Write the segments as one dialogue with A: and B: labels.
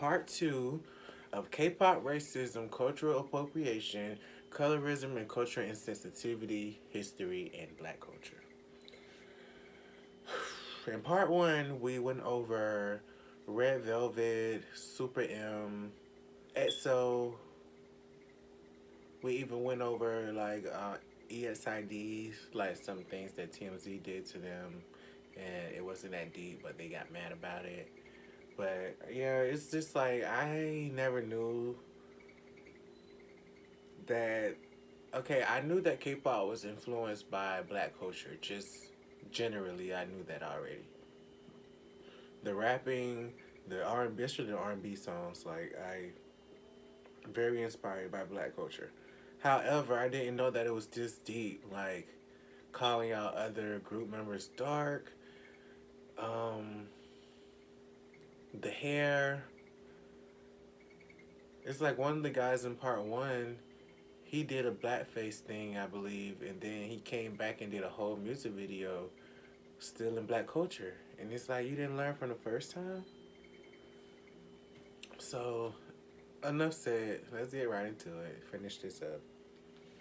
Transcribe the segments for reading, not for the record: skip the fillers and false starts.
A: part 2 of K-pop racism, cultural appropriation, colorism, and cultural insensitivity, history, and black culture. In part 1, we went over Red Velvet, Super M, EXO. We even went over ESIDs, like some things that TMZ did to them, and it wasn't that deep, but they got mad about it. But yeah, it's just like I never knew that. Okay, I knew that K-pop was influenced by black culture. Just generally, I knew that already. The rapping, the R&B, especially the R&B songs, I very inspired by black culture. However, I didn't know that it was this deep. Like calling out other group members dark, um, the hair. It's like one of the guys in part 1, he did a blackface thing, I believe, and then he came back and did a whole music video still in black culture. And it's like, you didn't learn from the first time? So, enough said. Let's get right into it. Finish this up.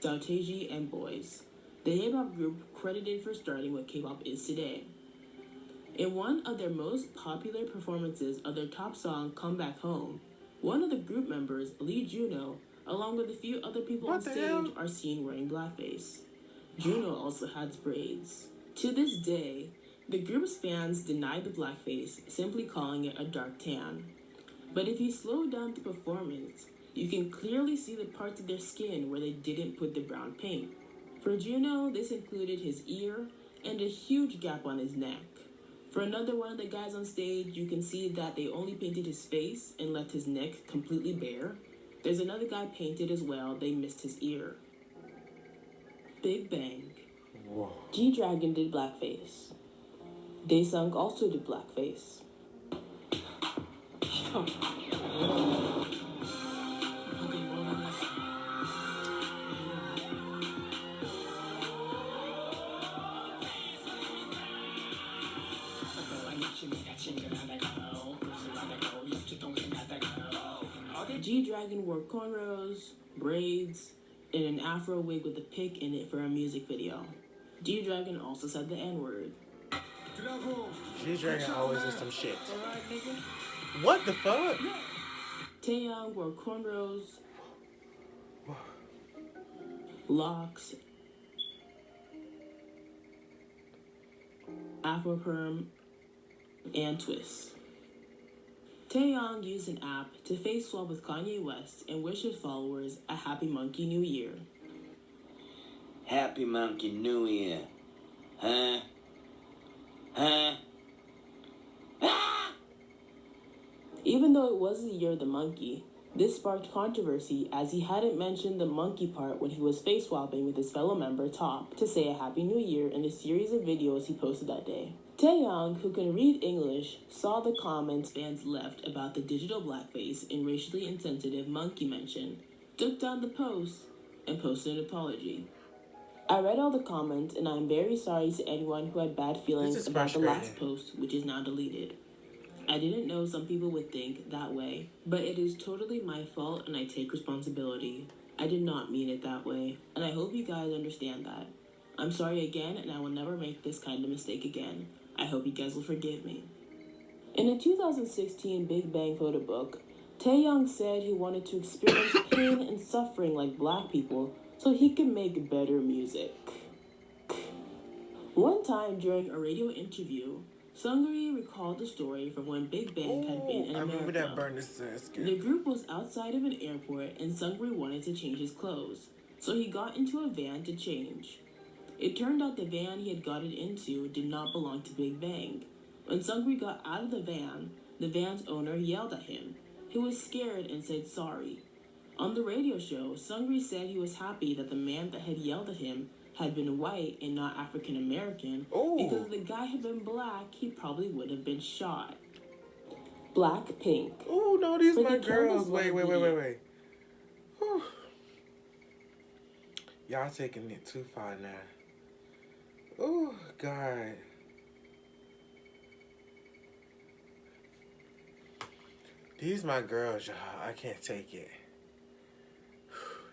B: Sautegi and Boys, the hip-hop group credited for starting what K-pop is today. In one of their most popular performances of their top song, Come Back Home, one of the group members, Lee Juno, along with a few other people on stage, are seen wearing blackface. Juno also has braids. To this day, the group's fans deny the blackface, simply calling it a dark tan. But if you slow down the performance, you can clearly see the parts of their skin where they didn't put the brown paint. For Juno, this included his ear and a huge gap on his neck. For another one of the guys on stage, you can see that they only painted his face and left his neck completely bare. There's another guy painted as well, they missed his ear. Big Bang.
A: Whoa.
B: G-Dragon did blackface. Daesung also did blackface. G-Dragon wore cornrows, braids, and an afro wig with a pick in it for a music video. G-Dragon also said the N-word.
A: G-Dragon always is some shit. What the fuck?
B: Taeyong wore cornrows, locks, afro perm, and twists. Taeyong used an app to face swap with Kanye West and wish his followers a Happy Monkey New Year.
C: Happy Monkey New Year. Huh? Huh? Ah!
B: Even though it was the year of the monkey, this sparked controversy as he hadn't mentioned the monkey part when he was face swapping with his fellow member Top to say a Happy New Year in a series of videos he posted that day. Taeyong, who can read English, saw the comments fans left about the digital blackface and racially insensitive monkey mention, took down the post, and posted an apology. I read all the comments, and I'm very sorry to anyone who had bad feelings about the last post, which is now deleted. I didn't know some people would think that way, but it is totally my fault and I take responsibility. I did not mean it that way, and I hope you guys understand that. I'm sorry again, and I will never make this kind of mistake again. I hope you guys will forgive me. In a 2016 Big Bang photo book, Taeyong said he wanted to experience pain and suffering like black people so he could make better music. One time during a radio interview, Seungri recalled the story from when Big Bang had been in America.
A: I remember that burned his skin.
B: The group was outside of an airport and Seungri wanted to change his clothes, so he got into a van to change. It turned out the van he had gotten into did not belong to Big Bang. When Seungri got out of the van's owner yelled at him. He was scared and said sorry. On the radio show, Seungri said he was happy that the man that had yelled at him had been white and not African American, because if the guy had been black, he probably would have been shot. Blackpink.
A: Oh no, these are my girls. Wait. Whew. Y'all taking it too far now. Oh God. He's my girl, y'all. I can't take it.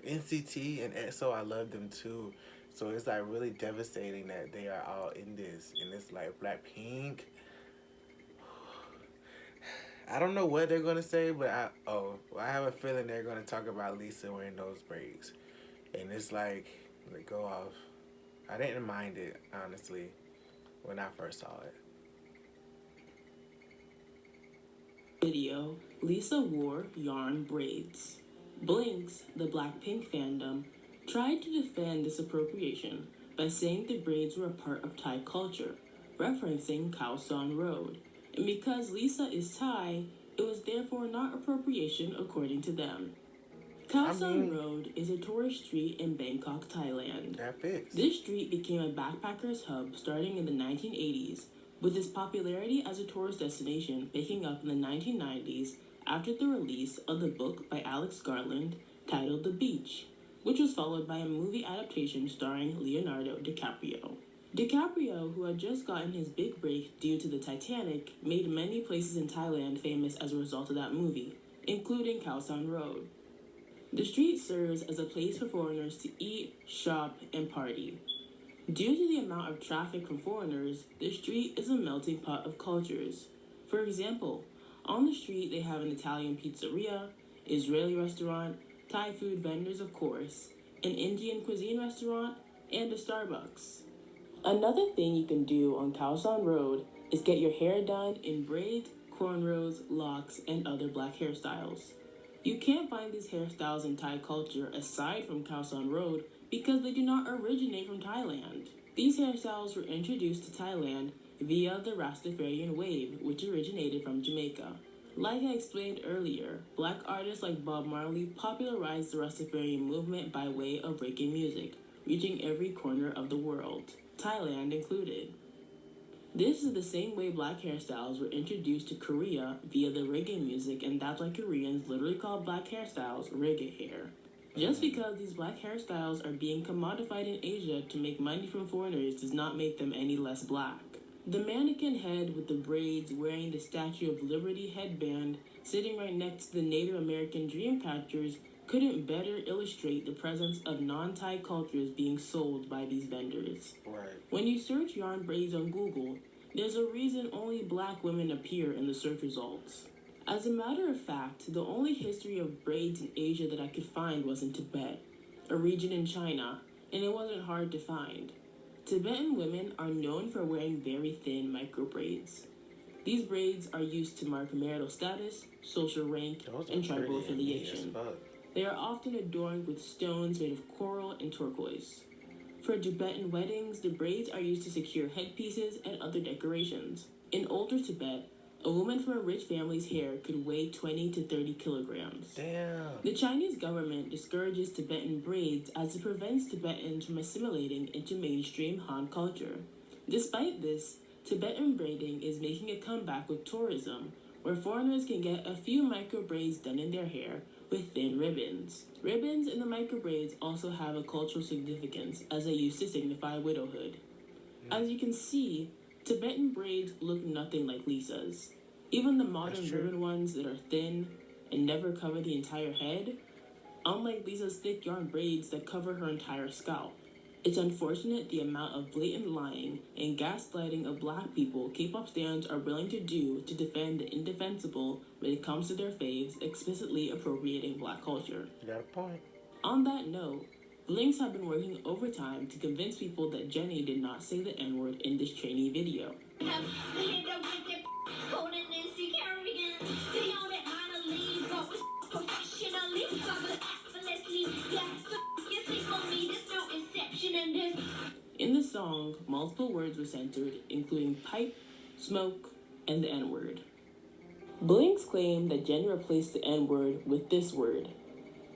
A: NCT and EXO, I love them too. So it's like really devastating that they are all in this. And it's like Blackpink. I don't know what they're gonna say, but I have a feeling they're gonna talk about Lisa wearing those braids. And it's like they go off. I didn't mind it, honestly, when I first saw it.
B: Video, Lisa wore yarn braids. Blinks, the Blackpink fandom, tried to defend this appropriation by saying the braids were a part of Thai culture, referencing Khao San Road. And because Lisa is Thai, it was therefore not appropriation according to them. Khao San Road is a tourist street in Bangkok, Thailand.
A: That fits.
B: This street became a backpackers hub starting in the 1980s, with its popularity as a tourist destination picking up in the 1990s after the release of the book by Alex Garland titled The Beach, which was followed by a movie adaptation starring Leonardo DiCaprio. DiCaprio, who had just gotten his big break due to the Titanic, made many places in Thailand famous as a result of that movie, including Khao San Road. The street serves as a place for foreigners to eat, shop, and party. Due to the amount of traffic from foreigners, the street is a melting pot of cultures. For example, on the street they have an Italian pizzeria, Israeli restaurant, Thai food vendors of course, an Indian cuisine restaurant, and a Starbucks. Another thing you can do on Khao San Road is get your hair done in braids, cornrows, locks, and other black hairstyles. You can't find these hairstyles in Thai culture aside from Khao San Road because they do not originate from Thailand. These hairstyles were introduced to Thailand via the Rastafarian wave, which originated from Jamaica. Like I explained earlier, black artists like Bob Marley popularized the Rastafarian movement by way of reggae music, reaching every corner of the world, Thailand included. This is the same way black hairstyles were introduced to Korea via the reggae music, and that's why Koreans literally call black hairstyles reggae hair. Just because these black hairstyles are being commodified in Asia to make money from foreigners does not make them any less black. The mannequin head with the braids wearing the Statue of Liberty headband sitting right next to the Native American dream catchers couldn't better illustrate the presence of non-Thai cultures being sold by these vendors.
A: Right.
B: When you search yarn braids on Google, there's a reason only black women appear in the search results. As a matter of fact, the only history of braids in Asia that I could find was in Tibet, a region in China, and it wasn't hard to find. Tibetan women are known for wearing very thin micro braids. These braids are used to mark marital status, social rank, and tribal affiliation. They are often adorned with stones made of coral and turquoise. For Tibetan weddings, the braids are used to secure headpieces and other decorations. In older Tibet, a woman from a rich family's hair could weigh 20 to 30 kilograms.
A: Damn.
B: The Chinese government discourages Tibetan braids as it prevents Tibetans from assimilating into mainstream Han culture. Despite this, Tibetan braiding is making a comeback with tourism, where foreigners can get a few micro braids done in their hair with thin ribbons. Ribbons in the micro braids also have a cultural significance as they used to signify widowhood. As you can see, Tibetan braids look nothing like Lisa's. Even the modern ribbon ones that are thin and never cover the entire head, unlike Lisa's thick yarn braids that cover her entire scalp. It's unfortunate the amount of blatant lying and gaslighting of black people K-pop stans are willing to do to defend the indefensible when it comes to their faves explicitly appropriating black culture.
A: You got a point.
B: On that note, Blinks have been working overtime to convince people that Jenny did not say the N-word in this trainee video. In the song, multiple words were censored, including pipe, smoke, and the N-word. Blinks claim that Jenny replaced the N-word with this word,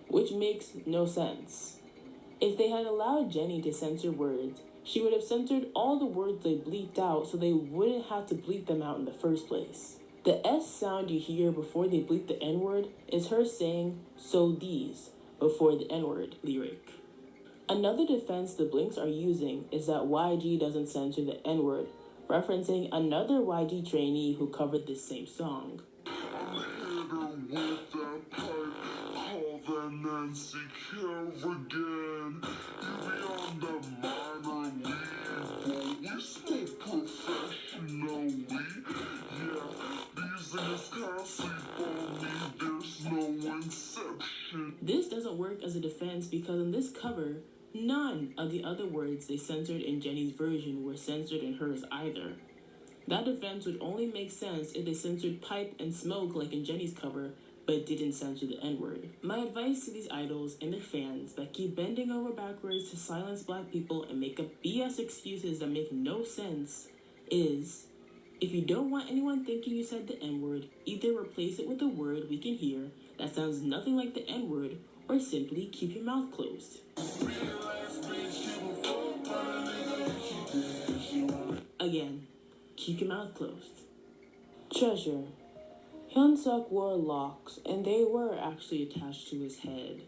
B: which makes no sense. If they had allowed Jenny to censor words, she would have censored all the words they bleeped out so they wouldn't have to bleep them out in the first place. The S sound you hear before they bleep the N-word is her saying, "so these," before the N-word lyric. Another defense the Blinks are using is that YG doesn't censor the N-word, referencing another YG trainee who covered this same song.
D: with that pipe, call that Nancy Kerrigan. You beyond the minor league, but we still professional, these niggas can't sleep on me, there's no inception.
B: This doesn't work as a defense because in this cover, none of the other words they censored in Jenny's version were censored in hers either. That defense would only make sense if they censored pipe and smoke like in Jenny's cover, but didn't censor the N-word. My advice to these idols and their fans that keep bending over backwards to silence black people and make up BS excuses that make no sense is, if you don't want anyone thinking you said the N-word, either replace it with a word we can hear that sounds nothing like the N-word, or simply keep your mouth closed. Again, keep your mouth closed. Treasure. Hyunsuk wore locks, and they were actually attached to his head.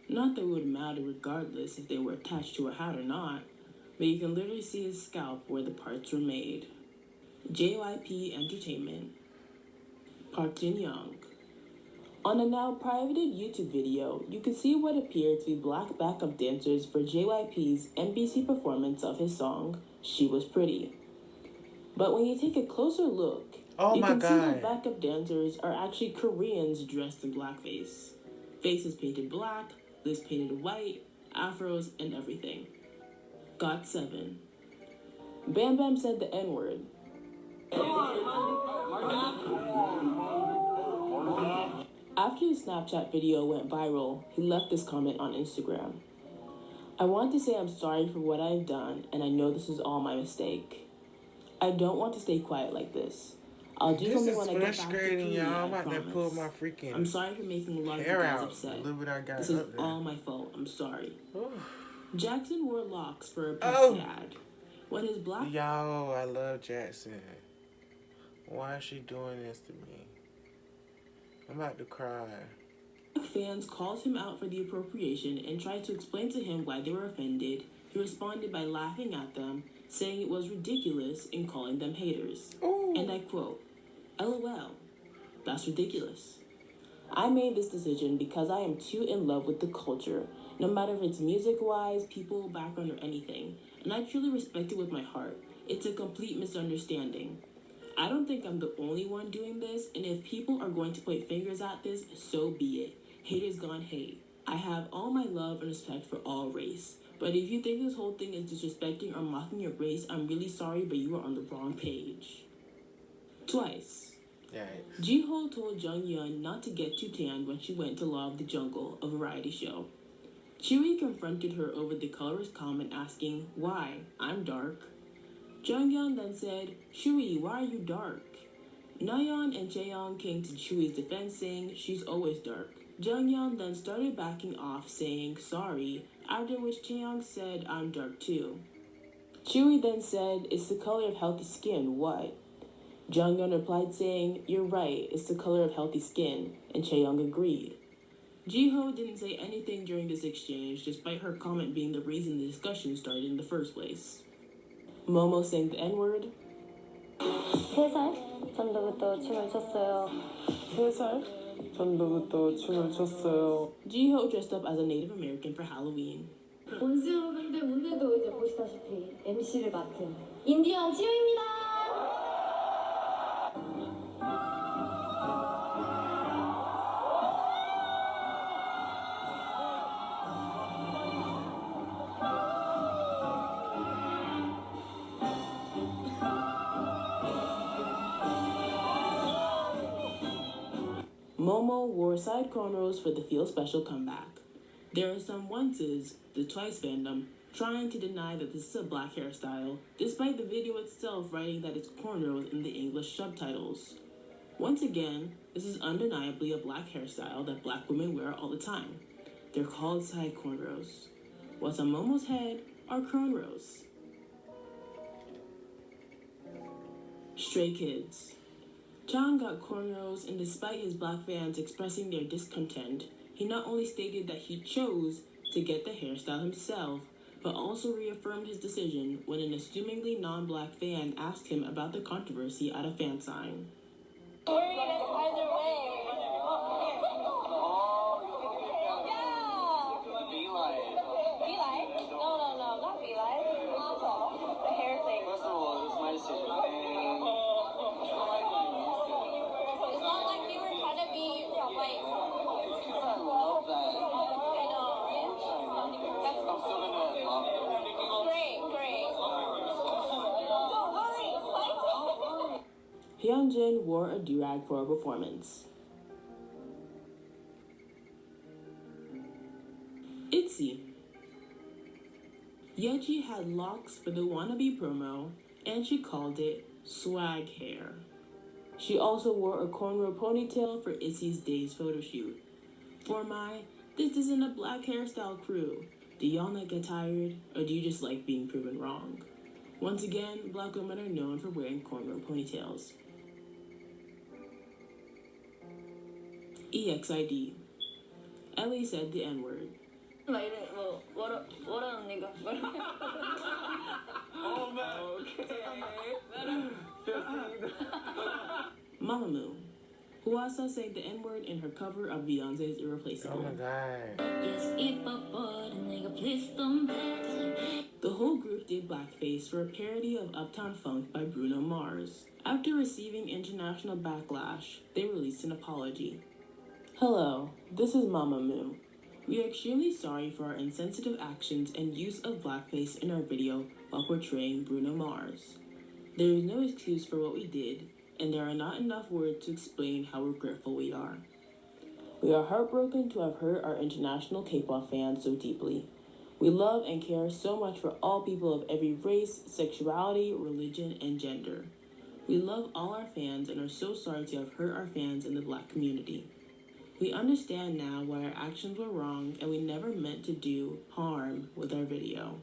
B: Not that it would matter regardless if they were attached to a hat or not, but you can literally see his scalp where the parts were made. JYP Entertainment. Park Jin-young. On a now privated YouTube video, you can see what appeared to be black backup dancers for JYP's NBC performance of his song, She Was Pretty. But when you take a closer look, you can see the backup dancers are actually Koreans dressed in blackface. Faces painted black, lips painted white, afros, and everything. GOT7. Bam Bam said the N-word. After the Snapchat video went viral, he left this comment on Instagram. I want to say I'm sorry for what I've done, and I know this is all my mistake. I don't want to stay quiet like this. I'll do something when I get back to Korea,
A: I'm
B: I
A: about to pull my
B: promise.
A: freaking
B: I'm sorry for making a lot of you
A: hair
B: guys
A: out.
B: upset.
A: Look what I got
B: This is
A: up there.
B: all my fault. I'm sorry.
A: Ooh.
B: Jackson wore locks for a Pepsi ad. When his black...
A: Yo, I love Jackson. Why is she doing this to me? I'm about to cry.
B: fans called him out for the appropriation and tried to explain to him why they were offended, he responded by laughing at them, saying it was ridiculous and calling them haters.
A: Ooh.
B: And I quote, LOL, that's ridiculous. I made this decision because I am too in love with the culture, no matter if it's music-wise, people, background, or anything, and I truly respect it with my heart. It's a complete misunderstanding. I don't think I'm the only one doing this, and if people are going to point fingers at this, so be it. Haters gone hate. I have all my love and respect for all race. But if you think this whole thing is disrespecting or mocking your race, I'm really sorry, but you are on the wrong page. Twice.
A: Yikes.
B: Ji-ho told Jung-yeon not to get too tan when she went to Law of the Jungle, a variety show. Chewie confronted her over the colorist comment asking, why? I'm dark. Jung-yeon then said, Chewie, why are you dark? Nayeon and Jaeyoung came to Chewie's defense saying, she's always dark. Jung-yeon then started backing off saying, sorry, after which Jaeyoung said, I'm dark too. Chewie then said, it's the color of healthy skin, what? Jung-yeon replied saying, you're right, it's the color of healthy skin, and Chaeyoung agreed. Ji-ho didn't say anything during this exchange, despite her comment being the reason the discussion started in the first place. Momo sang the N-word.
E: 3살 전부터 춤을 췄어요.
F: 3살 전부터 춤을 췄어요.
B: Ji-ho dressed up as a Native American for Halloween.
E: 온수 근데 오늘도 이제 보시다시피 MC를 맡은 인디언 지효입니다.
B: Momo wore side cornrows for the Feel Special comeback. There are some onces, the Twice fandom, trying to deny that this is a black hairstyle, despite the video itself writing that it's cornrows in the English subtitles. Once again, this is undeniably a black hairstyle that black women wear all the time. They're called side cornrows. What's on Momo's head are cornrows. Stray Kids. John got cornrows, and despite his black fans expressing their discontent, he not only stated that he chose to get the hairstyle himself, but also reaffirmed his decision when an assumingly non-black fan asked him about the controversy at a fan sign.
E: Wearing it either way.
B: Hyunjin wore a do-rag for a performance. ITZY. Yeji had locks for the wannabe promo, and she called it swag hair. She also wore a cornrow ponytail for ITZY's Days photo shoot. For my, this isn't a black hairstyle crew. Do y'all not get tired, or do you just like being proven wrong? Once again, black women are known for wearing cornrow ponytails. EXID. Ellie said the N-word.
E: 막 이래 뭐라는 네가
B: Mamamoo. Whoisa said the N-word in her cover of Beyonce's Irreplaceable.
A: Oh my god.
B: The whole group did blackface for a parody of Uptown Funk by Bruno Mars. After receiving international backlash, they released an apology. Hello, this is Mamamoo. We are extremely sorry for our insensitive actions and use of blackface in our video while portraying Bruno Mars. There is no excuse for what we did, and there are not enough words to explain how regretful we are. We are heartbroken to have hurt our international K-pop fans so deeply. We love and care so much for all people of every race, sexuality, religion, and gender. We love all our fans and are so sorry to have hurt our fans in the black community. We understand now why our actions were wrong and we never meant to do harm with our video.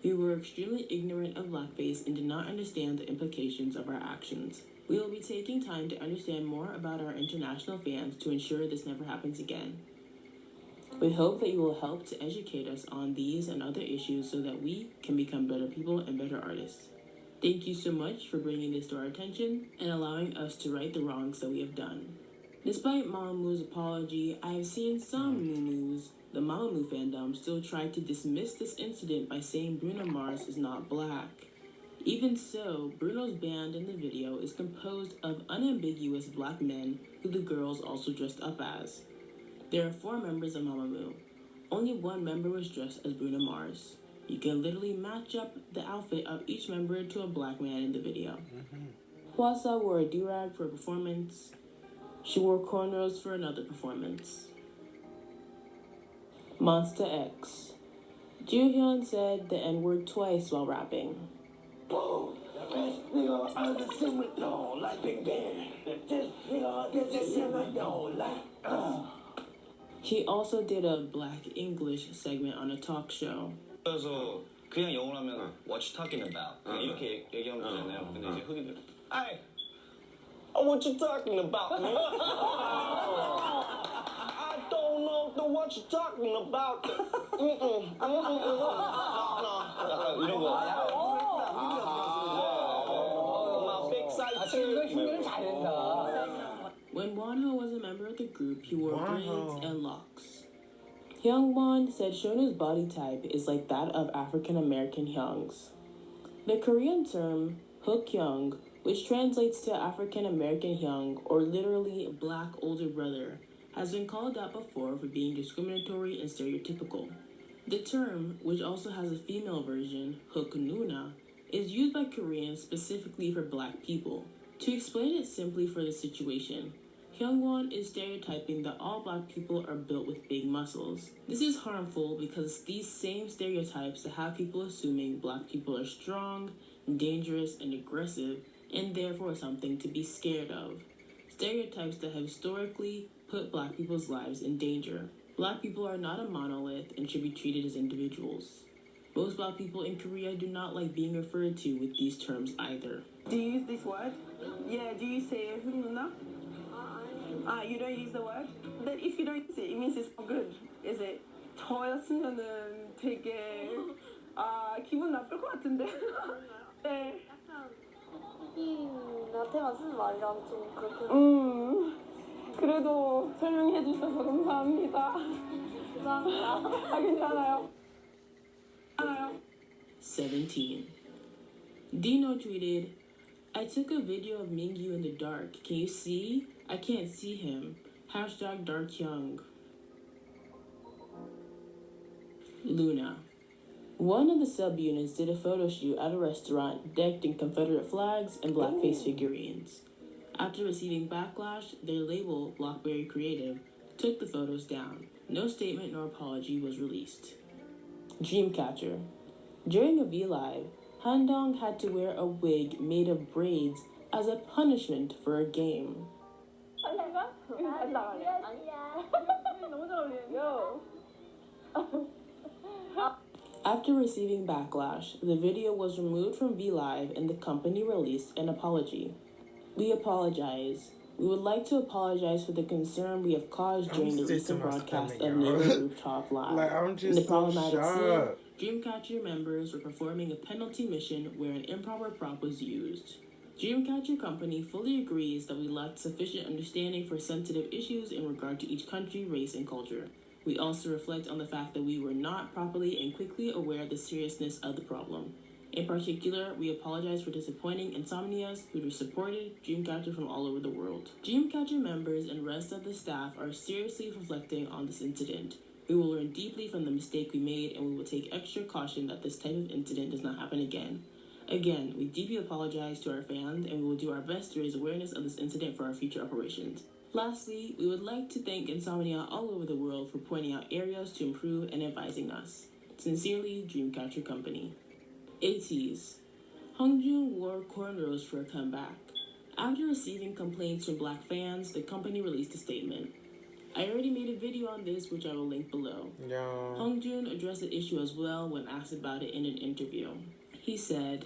B: We were extremely ignorant of blackface and did not understand the implications of our actions. We will be taking time to understand more about our international fans to ensure this never happens again. We hope that you will help to educate us on these and other issues so that we can become better people and better artists. Thank you so much for bringing this to our attention and allowing us to right the wrongs that we have done. Despite Mamamoo's apology, I have seen some Muumuus, the Mamamoo fandom, still try to dismiss this incident by saying Bruno Mars is not black. Even so, Bruno's band in the video is composed of unambiguous black men who the girls also dressed up as. There are 4 members of Mamamoo. Only one member was dressed as Bruno Mars. You can literally match up the outfit of each member to a black man in the video. Hwasa wore a do-rag for a performance. She wore cornrows for another performance. Monsta X. Joohyun said the N-word twice while rapping.
C: Whoa, the best nigga I've ever seen with no like Big Ben. This nigga gets this in my no like.
B: He also did a black English segment on a talk show.
G: 그래서 그냥 영어로 하면 What you talking about? 이렇게 얘기하면 되잖아요. 근데 이제 흑인들 Hey, what you talking about, man? I don't know what you talking about. 약간 이런 거. My big side
B: When Wonho was a member of the group, he wore
A: Wonho.
B: braids and locks. Hyungwon said Shonu's body type is like that of African American Hyungs. The Korean term Hukyoung, which translates to African American Hyung or literally black older brother, has been called out before for being discriminatory and stereotypical. The term, which also has a female version, Huknuna, is used by Koreans specifically for black people. To explain it simply for the situation, Hyungwon is stereotyping that all black people are built with big muscles. This is harmful because these same stereotypes that have people assuming black people are strong, dangerous, and aggressive, and therefore something to be scared of. Stereotypes that have historically put black people's lives in danger. Black people are not a monolith and should be treated as individuals. Most black people in Korea do not like being referred to with these terms either.
F: Do you use this word? Yeah, do you say 흑누나? You don't use the word? But if you don't use it, it means it's not good, is it? 저였으면은 되게 기분 나쁠 것 같은데. 네.
E: 나한테만 쓰는 말이랑 좀 그렇게
F: 그래도 설명해 주셔서 감사합니다.
E: 감사합니다.
F: 괜찮아요.
B: 17. Dino tweeted, I took a video of Mingyu in the dark. Can you see? I can't see him. Hashtag Dark Young. Luna. One of the subunits did a photo shoot at a restaurant decked in Confederate flags and blackface figurines. After receiving backlash, their label, Blockberry Creative, took the photos down. No statement nor apology was released. Dreamcatcher. During a V-Live, Handong had to wear a wig made of braids as a punishment for a game. After receiving backlash, the video was removed from V-Live and the company released an apology. We apologize. We would like to apologize for the concern we have caused during the recent broadcast of Neighbor Rooftop Live.
A: Like, I'm just
B: In the
A: so
B: problematic
A: shocked.
B: scene, Dreamcatcher members were performing a penalty mission where an improper prop was used. Dreamcatcher Company fully agrees that we lacked sufficient understanding for sensitive issues in regard to each country, race, and culture. We also reflect on the fact that we were not properly and quickly aware of the seriousness of the problem. In particular, we apologize for disappointing insomnias who supported Dreamcatcher from all over the world. Dreamcatcher members and rest of the staff are seriously reflecting on this incident. We will learn deeply from the mistake we made, and we will take extra caution that this type of incident does not happen again. Again, we deeply apologize to our fans, and we will do our best to raise awareness of this incident for our future operations. Lastly, we would like to thank Insomnia all over the world for pointing out areas to improve and advising us. Sincerely, Dreamcatcher Company. 80s. Hongjun wore cornrows for a comeback. After receiving complaints from black fans, the company released a statement. I already made a video on this, which I will link below. Hongjun addressed the issue as well when asked about it in an interview. He said,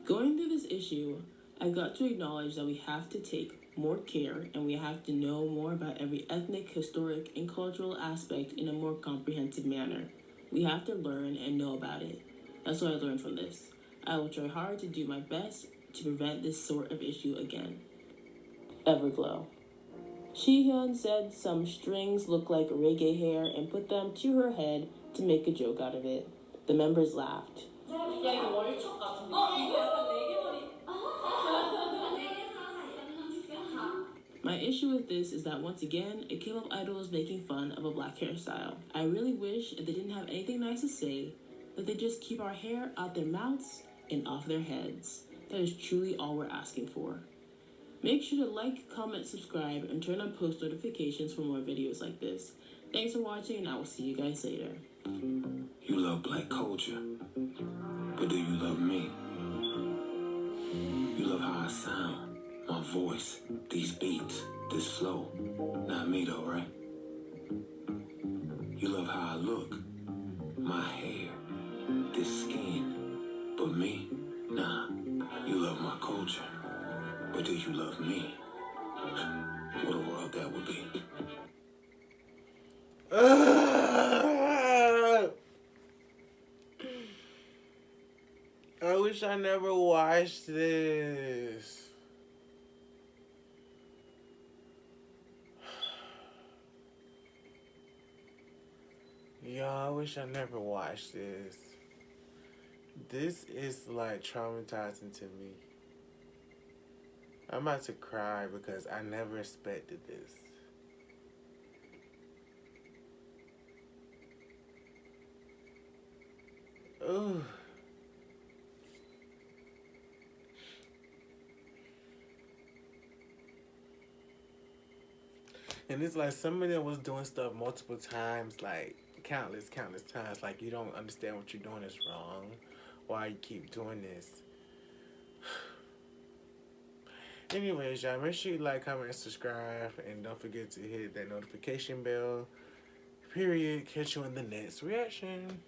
B: "Going through this issue, I got to acknowledge that we have to take more care and we have to know more about every ethnic, historic, and cultural aspect in a more comprehensive manner. We have to learn and know about it. That's what I learned from this. I will try hard to do my best to prevent this sort of issue again." Everglow. Shihyun said some strings look like reggae hair and put them to her head to make a joke out of it. The members laughed. My issue with this is that once again, a K-pop idol is making fun of a black hairstyle. I really wish if they didn't have anything nice to say, that they just keep our hair out their mouths and off their heads. That is truly all we're asking for. Make sure to like, comment, subscribe, and turn on post notifications for more videos like this. Thanks for watching, and I will see you guys later.
C: You love black culture, but do you love me? You love how I sound, my voice, these beats, this flow. Not me though, right? You love how I look, my hair, this skin, but me? Nah. You love my culture, but do you love me? What a world that would be.
A: I wish I never watched this. Y'all, I wish I never watched this. This is like traumatizing to me. I'm about to cry because I never expected this. Ooh. And it's like some of them was doing stuff multiple times, like countless times. Like, you don't understand what you're doing is wrong. Why you keep doing this? Anyways, y'all, make sure you like, comment, and subscribe. And don't forget to hit that notification bell. Period. Catch you in the next reaction.